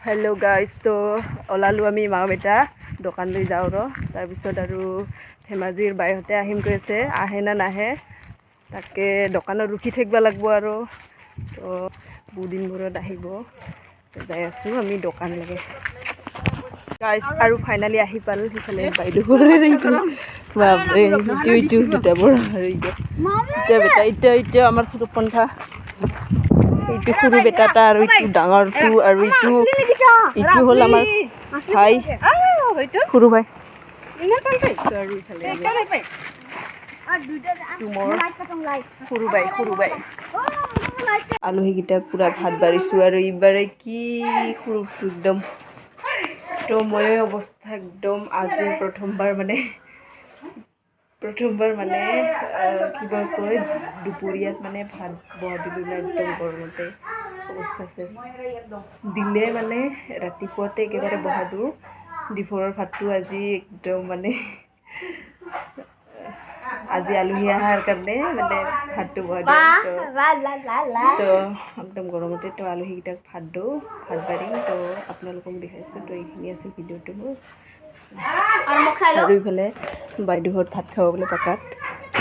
Hello' guys, তো ওলালোঁ আমি মা বেটা দোকানলৈ যাওঁ তাৰপিছত আৰু ধেমাজিৰ বাইহঁতে আহিম কৈছে, আহে না নাহে তাকে দোকানত ৰখি থাকিব লাগিব আৰু তো বহুদিন মূৰত আহিব। যাই আছোঁ আমি দোকানলৈকে গাইজ, আৰু ফাইনেলি আহি পালোঁ সিফালে বাইদেউ বাপৰে ইটো দুটা বৰ হেৰি ইটা বেটা ইটো আমাৰ সৰুপন্থা, এইটো সৰু বেটা এটা আৰু ইটো ডাঙৰটো, আৰু ইটো হ'ল আমাৰ ভাই, সৰু ভাই। আৰু ইফালে সৰু বাই আলহীকেইটাক পুৰা ভাত বাঢ়িছোঁ আৰু এইবাৰে কি সৰু একদম তো ময়ো অৱস্থা একদম আজি প্ৰথমবাৰ মানে কিবা কয় দুপৰীয়াত মানে ভাত বহাই দিলোঁ না, একদম গৰমতে অৱস্থা চেছ দিলে মানে ৰাতিপুৱাতে একেবাৰে বহালোঁ। দুপৰৰ ভাতটো আজি একদম মানে আজি আলহী অহাৰ কাৰণে মানে ভাতটো বহাই দিওঁ তো একদম গৰমতে তো আলহীকেইটাক ভাত বাঢ়ি তো আপোনালোকক দেখাইছোঁ। তো এইখিনি আছিল ভিডিঅ'টো মোৰ। আৰু ইফালে বাইদেউহঁত ভাত খাব বোলে পাকাত।